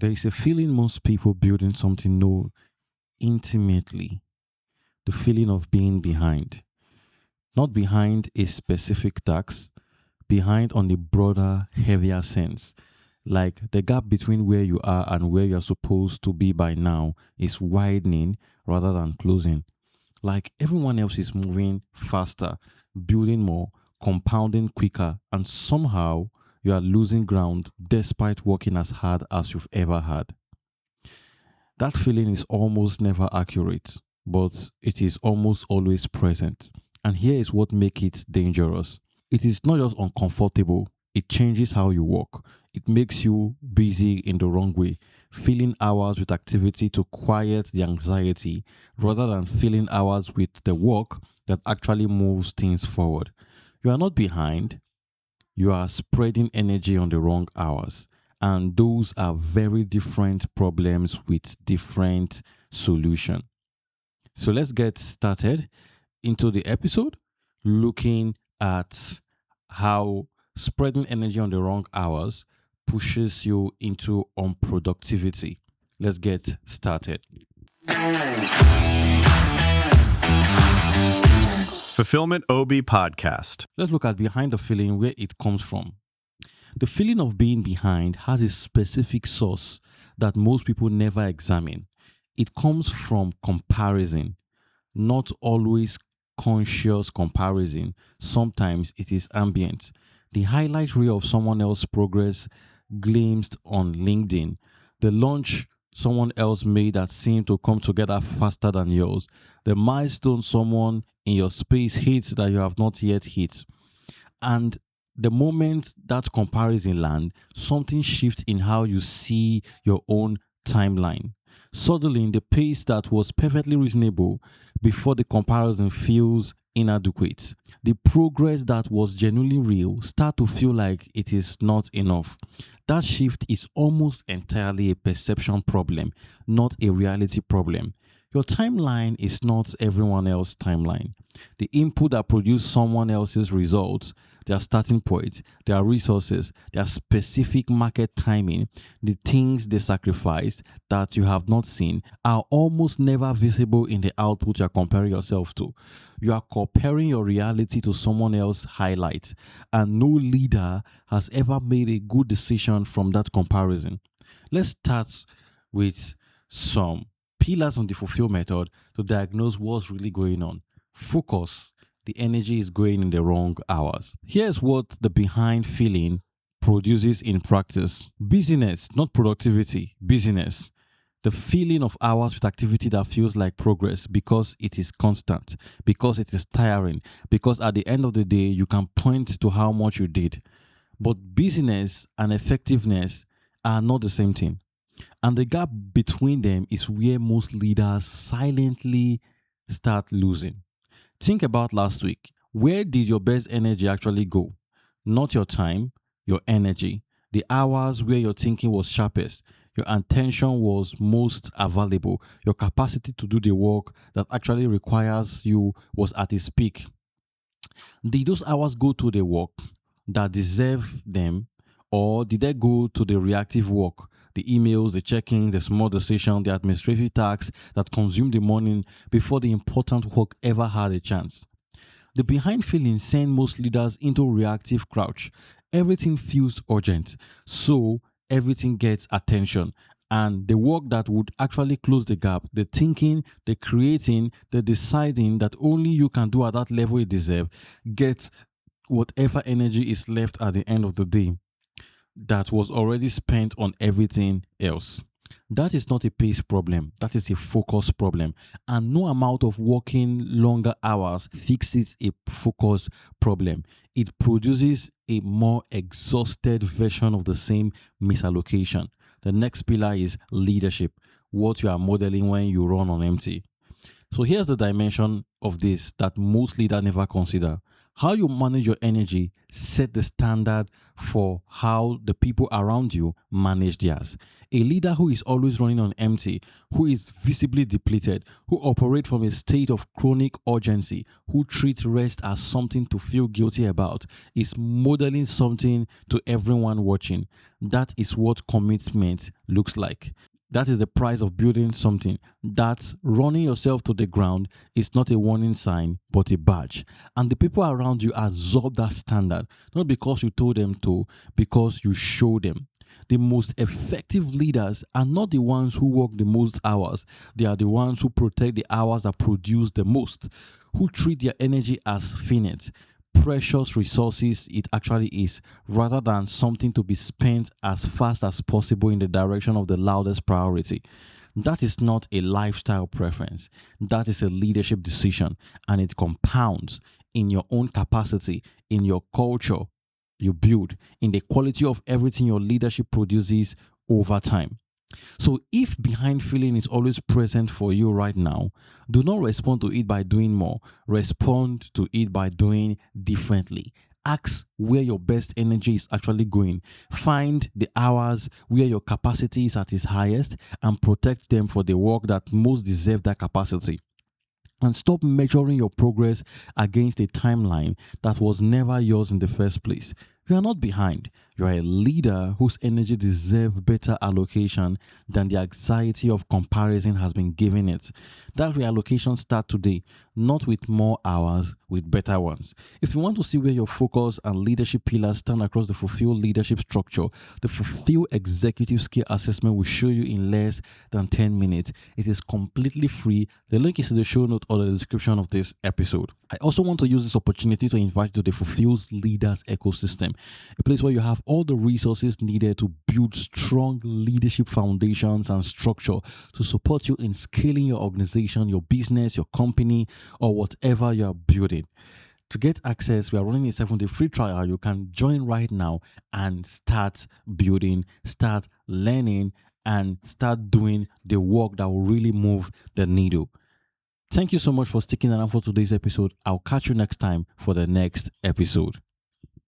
There is a feeling most people building something know intimately, the feeling of being behind. Not behind a specific task, behind on a broader, heavier sense. Like the gap between where you are and where you're supposed to be by now is widening rather than closing. Like everyone else is moving faster, building more, compounding quicker, and somehow you are losing ground despite working as hard as you've ever had. That feeling is almost never accurate, but it is almost always present. And here is what makes it dangerous. It is not just uncomfortable, it changes how you work. It makes you busy in the wrong way, filling hours with activity to quiet the anxiety rather than filling hours with the work that actually moves things forward. You are not behind, you are spreading energy on the wrong hours. And those are very different problems with different solution. So let's get started into the episode looking at how spreading energy on the wrong hours pushes you into unproductivity. Let's get started. Fulfillment OB Podcast. Let's look at behind the feeling, where it comes from. The feeling of being behind has a specific source that most people never examine. It comes from comparison, not always conscious comparison. Sometimes it is ambient. The highlight reel of someone else's progress glimpsed on LinkedIn, the launch someone else made that seemed to come together faster than yours, the milestone someone in your space hits that you have not yet hit. And the moment that comparison land, something shifts in how you see your own timeline. Suddenly, the pace that was perfectly reasonable before the comparison feels inadequate. The progress that was genuinely real start to feel like it is not enough. That shift is almost entirely a perception problem, not a reality problem. Your timeline is not everyone else's timeline. The input that produced someone else's results, their starting point, their resources, their specific market timing, the things they sacrificed that you have not seen are almost never visible in the output you are comparing yourself to. You are comparing your reality to someone else's highlight, and no leader has ever made a good decision from that comparison. Let's start with some pillars on the fulfill method to diagnose what's really going on. Focus. The energy is going in the wrong hours. Here's what the behind feeling produces in practice. Busyness, not productivity, busyness. The feeling of hours with activity that feels like progress because it is constant, because it is tiring, because at the end of the day, you can point to how much you did. But busyness and effectiveness are not the same thing. And the gap between them is where most leaders silently start losing. Think about last week. Where did your best energy actually go? Not your time, your energy. The hours where your thinking was sharpest, your attention was most available, your capacity to do the work that actually requires you was at its peak. Did those hours go to the work that deserve them, or did they go to the reactive work, the emails, the checking, the small decision, the administrative tasks that consumed the morning before the important work ever had a chance? The behind feeling send most leaders into reactive crouch. Everything feels urgent, so everything gets attention. And the work that would actually close the gap, the thinking, the creating, the deciding that only you can do at that level you deserve, gets whatever energy is left at the end of the day that was already spent on everything else. That is not a pace problem, that is a focus problem. And no amount of working longer hours fixes a focus problem. It produces a more exhausted version of the same misallocation. The next pillar is leadership, what you are modeling when you run on empty. So here's the dimension of this that most leaders never consider. How you manage your energy set the standard for how the people around you manage theirs. A leader who is always running on empty, who is visibly depleted, who operates from a state of chronic urgency, who treats rest as something to feel guilty about, is modeling something to everyone watching. That is what commitment looks like. That is the price of building something. That running yourself to the ground is not a warning sign, but a badge. And the people around you absorb that standard, not because you told them to, because you show them. The most effective leaders are not the ones who work the most hours. They are the ones who protect the hours that produce the most, who treat their energy as finite, precious resources it actually is, rather than something to be spent as fast as possible in the direction of the loudest priority. That is not a lifestyle preference. That is a leadership decision, and it compounds in your own capacity, in your culture you build, in the quality of everything your leadership produces over time. So, if behind feeling is always present for you right now, do not respond to it by doing more. Respond to it by doing differently. Ask where your best energy is actually going. Find the hours where your capacity is at its highest and protect them for the work that most deserve that capacity. And stop measuring your progress against a timeline that was never yours in the first place. You are not behind. You are a leader whose energy deserves better allocation than the anxiety of comparison has been given it. That reallocation starts today, not with more hours, with better ones. If you want to see where your focus and leadership pillars stand across the Fulfill leadership structure, the Fulfill executive skill assessment will show you in less than 10 minutes. It is completely free. The link is in the show note or the description of this episode. I also want to use this opportunity to invite you to the Fulfill's Leaders Ecosystem, a place where you have all the resources needed to build strong leadership foundations and structure to support you in scaling your organization, your business, your company, or whatever you are building. To get access, we are running a 7-day free trial. You can join right now and start building, start learning, and start doing the work that will really move the needle. Thank you so much for sticking around for today's episode. I'll catch you next time for the next episode.